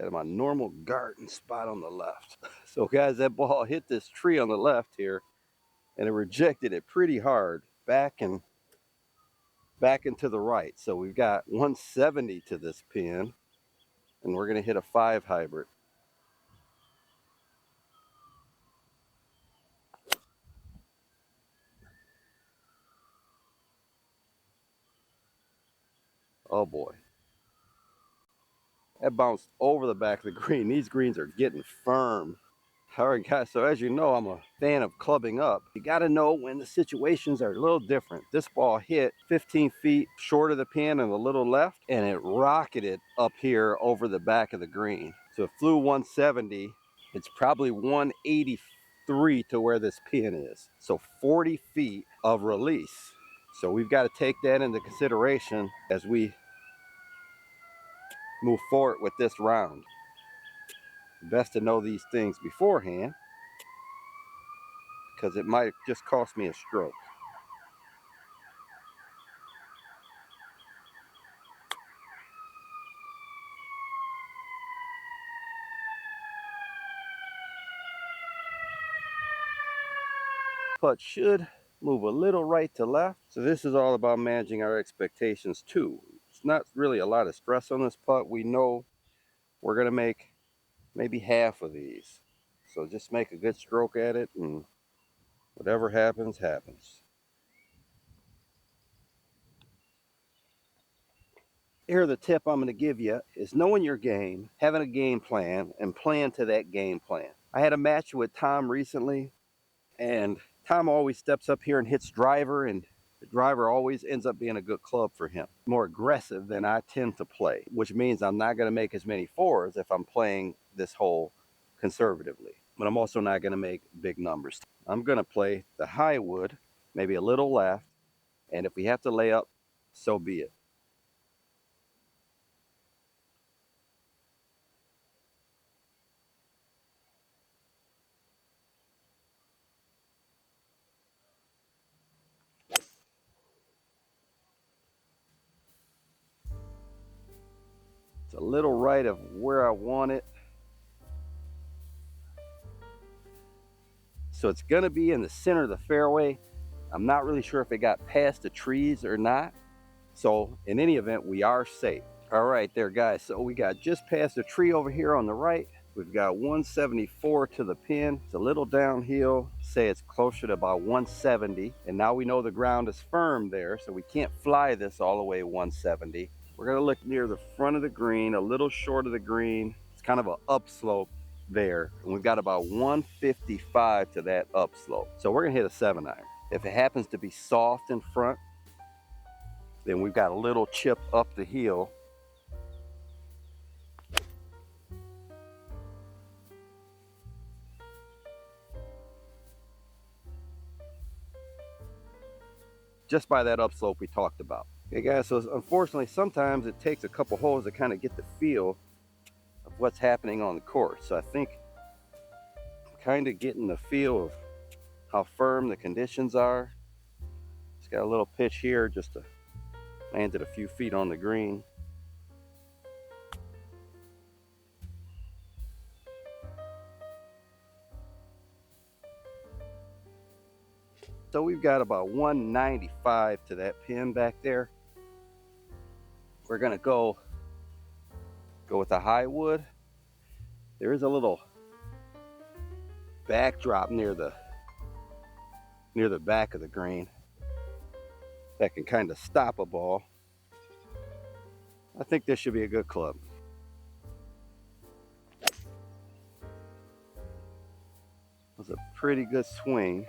at my normal garden spot on the left. So guys, that ball hit this tree on the left here, and it rejected it pretty hard back and back and to the right. So we've got 170 to this pin, and we're going to hit a 5 hybrid. Oh boy. That bounced over the back of the green. These greens are getting firm. All right, guys, so as you know, I'm a fan of clubbing up. You got to know when the situations are a little different. This ball hit 15 feet short of the pin and a little left, and it rocketed up here over the back of the green. So it flew 170. It's probably 183 to where this pin is. So 40 feet of release. So we've got to take that into consideration as we move forward with this round. Best to know these things beforehand, because it might just cost me a stroke. Putt should move a little right to left. So this is all about managing our expectations too. It's not really a lot of stress on this putt. We know we're going to make maybe half of these. So just make a good stroke at it, and whatever happens, happens. Here, the tip I'm going to give you is knowing your game, having a game plan, and playing to that game plan. I had a match with Tom recently, and Tom always steps up here and hits driver, and the driver always ends up being a good club for him. More aggressive than I tend to play, which means I'm not going to make as many fours if I'm playing this hole conservatively. But I'm also not going to make big numbers. I'm going to play the high wood, maybe a little left, and if we have to lay up, so be it. It's a little right of where I want it. So it's going to be in the center of the fairway. I'm not really sure if it got past the trees or not. So in any event, we are safe. All right there, guys. So we got just past the tree over here on the right. We've got 174 to the pin. It's a little downhill. Say it's closer to about 170. And now we know the ground is firm there, so we can't fly this all the way 170. We're going to look near the front of the green, a little short of the green. It's kind of an upslope there. And we've got about 155 to that upslope. So we're going to hit a 7-iron. If it happens to be soft in front, then we've got a little chip up the hill. Just by that upslope we talked about. Okay guys, so unfortunately sometimes it takes a couple holes to kind of get the feel of what's happening on the course. So I think I'm kind of getting the feel of how firm the conditions are. It's got a little pitch here just to land it a few feet on the green. So we've got about 195 to that pin back there. We're gonna go with the high wood. There is a little backdrop near the back of the green that can kind of stop a ball. I think this should be a good club. It was a pretty good swing.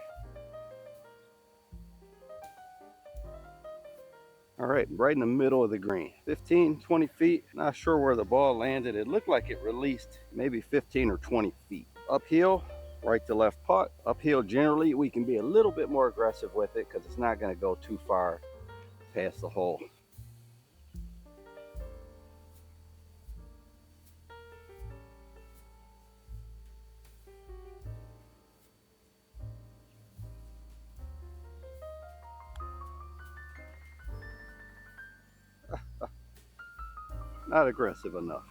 All right, right in the middle of the green. 15, 20 feet. Not sure where the ball landed. It looked like it released maybe 15 or 20 feet. Uphill, right to left putt. Uphill, generally, we can be a little bit more aggressive with it because it's not going to go too far past the hole. Not aggressive enough.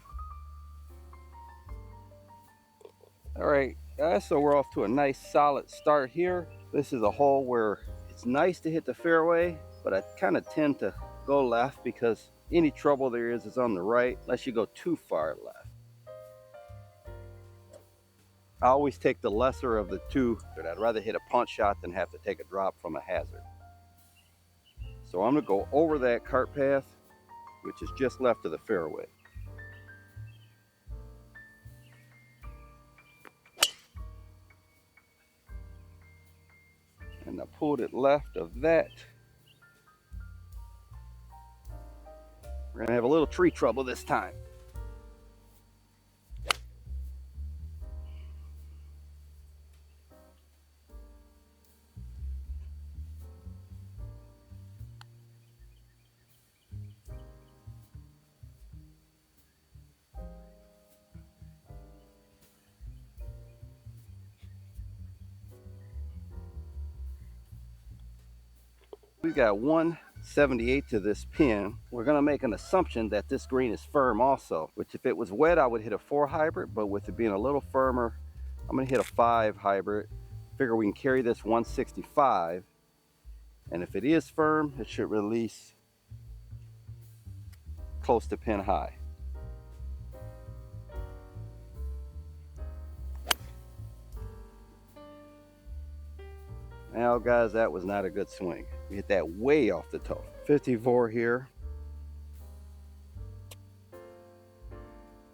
All right, guys, so we're off to a nice solid start here. This is a hole where it's nice to hit the fairway, but I kind of tend to go left because any trouble there is on the right, unless you go too far left. I always take the lesser of the two, but I'd rather hit a punch shot than have to take a drop from a hazard. So I'm gonna go over that cart path, which is just left of the fairway. And I pulled it left of that. We're gonna have a little tree trouble this time. We've got 178 to this pin. We're gonna make an assumption that this green is firm also, which if it was wet, I would hit a 4 hybrid, but with it being a little firmer, I'm gonna hit a 5 hybrid. Figure we can carry this 165, and if it is firm, it should release close to pin high. Now guys, that was not a good swing. We hit that way off the toe. 54 here.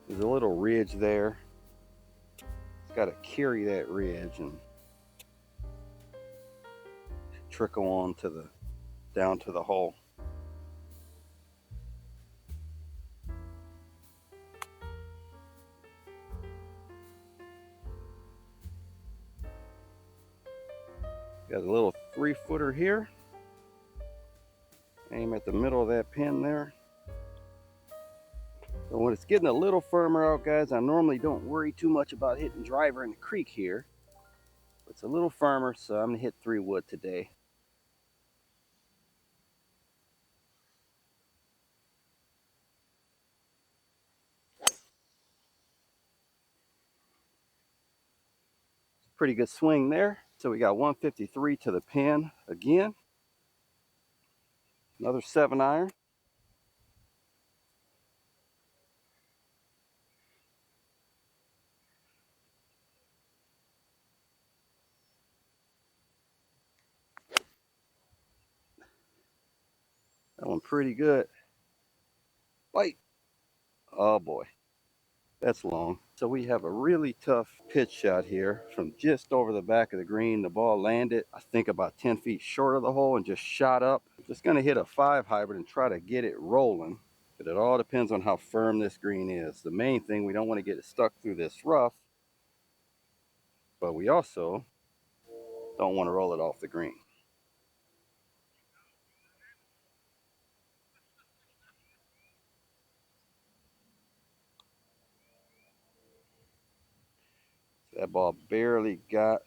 There's a little ridge there. It's got to carry that ridge and trickle on to the down to the hole. Got a little 3-footer here. Aim at the middle of that pin there. So when it's getting a little firmer out, guys, I normally don't worry too much about hitting driver in the creek here. It's a little firmer, so I'm gonna hit 3 wood today. Pretty good swing there. So we got 153 to the pin again. Another 7-iron. That one pretty good. Bite. Oh boy, that's long. So we have a really tough pitch shot here from just over the back of the green. The ball landed, I think, about 10 feet short of the hole and just shot up. Just gonna hit a 5 hybrid and try to get it rolling. But it all depends on how firm this green is. The main thing, we don't want to get it stuck through this rough, but we also don't want to roll it off the green. So that ball barely got.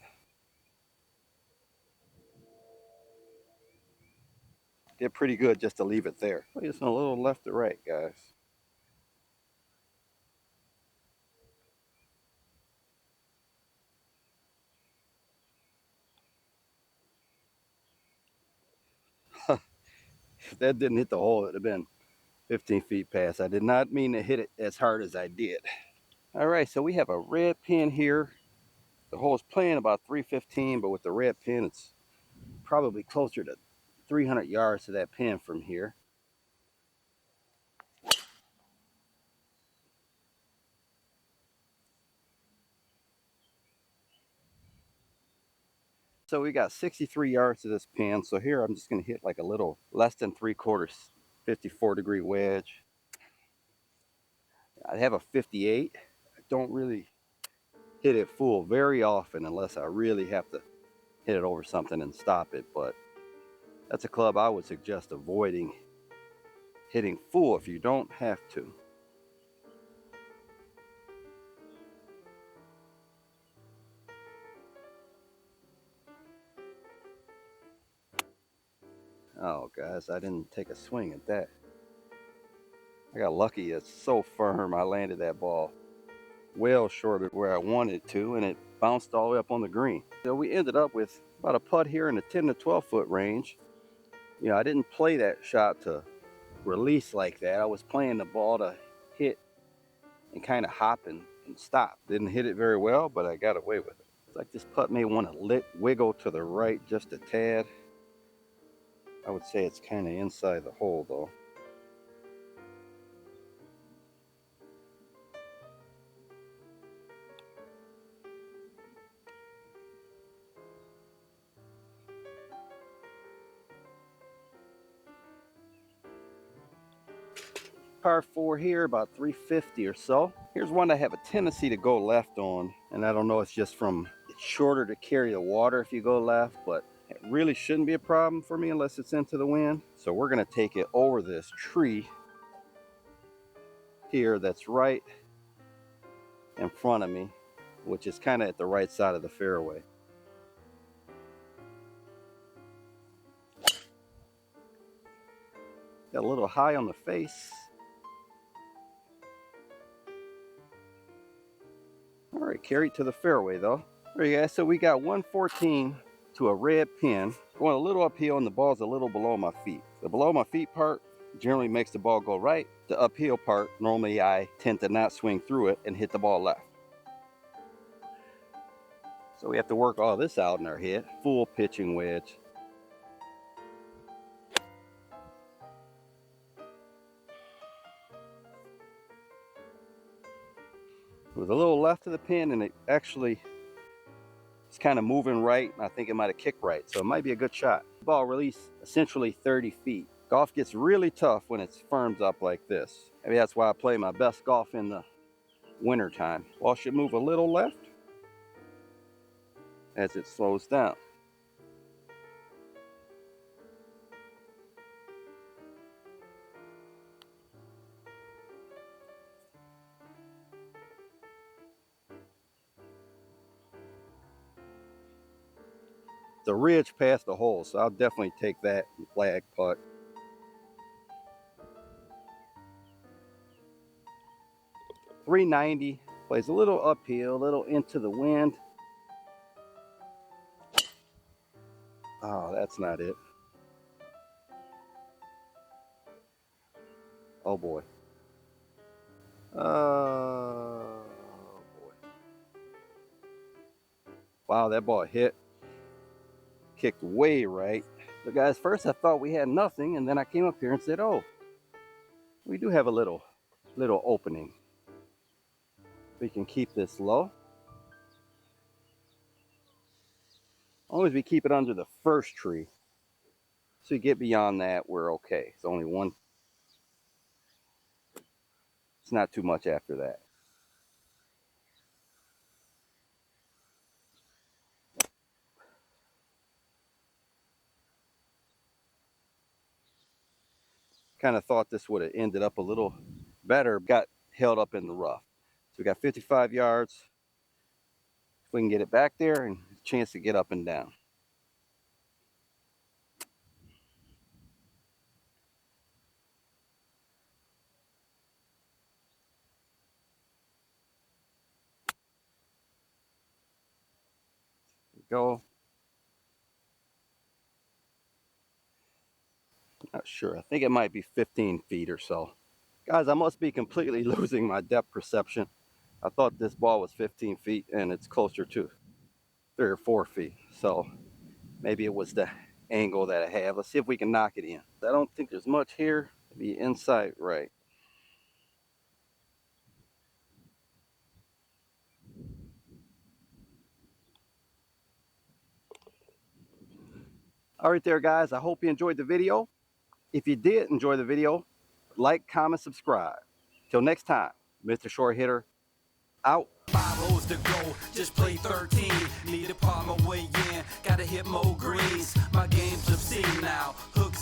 Did pretty good just to leave it there. Just a little left to right, guys. If that didn't hit the hole, it'd have been 15 feet past. I did not mean to hit it as hard as I did. All right, so we have a red pin here. The hole is playing about 315, but with the red pin, it's probably closer to 300 yards to that pin from here. So we got 63 yards to this pin. So here I'm just gonna hit like a little less than 3/4 54-degree wedge. I have a 58. I don't really hit it full very often unless I really have to hit it over something and stop it, but that's a club I would suggest avoiding hitting full if you don't have to. Oh guys, I didn't take a swing at that. I got lucky, it's so firm I landed that ball. well short of where I wanted to, and it bounced all the way up on the green. So we ended up with about a putt here in the 10 to 12 foot range. You know, I didn't play that shot to release like that. I was playing the ball to hit and kind of hop and stop. Didn't hit it very well, but I got away with it. It's like this putt may want to wiggle to the right just a tad. I would say it's kind of inside the hole though. Par 4 here, about 350 or so. Here's one I have a tendency to go left on, and I don't know, it's just from it's shorter to carry the water if you go left, but it really shouldn't be a problem for me unless it's into the wind. So we're gonna take it over this tree here that's right in front of me, which is kind of at the right side of the fairway. Got a little high on the face. All right, carry it to the fairway though. There you guys, so we got 114 to a red pin, going a little uphill and the ball's a little below my feet. The below my feet part generally makes the ball go right. The uphill part, normally I tend to not swing through it and hit the ball left. So we have to work all this out in our head. Full pitching wedge. It was a little left of the pin and it actually it's kind of moving right. I think it might have kicked right, so it might be a good shot. Ball release essentially 30 feet. Golf gets really tough when it firms up like this. Maybe that's why I play my best golf in the winter time. Ball should move a little left as it slows down. The ridge past the hole, so I'll definitely take that flag putt. .390, plays a little uphill, a little into the wind. Oh, that's not it. Oh boy. Oh boy. Wow, that ball hit. Kicked way right. So guys, first I thought we had nothing, and then I came up here and said, oh, we do have a little opening. We can keep this low. As long as we keep it under the first tree. So you get beyond that, we're okay. It's only one. It's not too much after that. Kind of thought this would have ended up a little better, got held up in the rough. So we got 55 yards. If we can get it back there and a chance to get up and down. Go. Not sure. I think it might be 15 feet or so. Guys, I must be completely losing my depth perception. I thought this ball was 15 feet and it's closer to 3 or 4 feet. So maybe it was the angle that I have. Let's see if we can knock it in. I don't think there's much here. Maybe inside right. All right there, guys. I hope you enjoyed the video. If you did enjoy the video, like, comment, subscribe. Till next time, Mr. Short Hitter, out. 5 holes to go, just play 13. Need a partner way in, gotta hit more greens. My game's obscene now. Hooks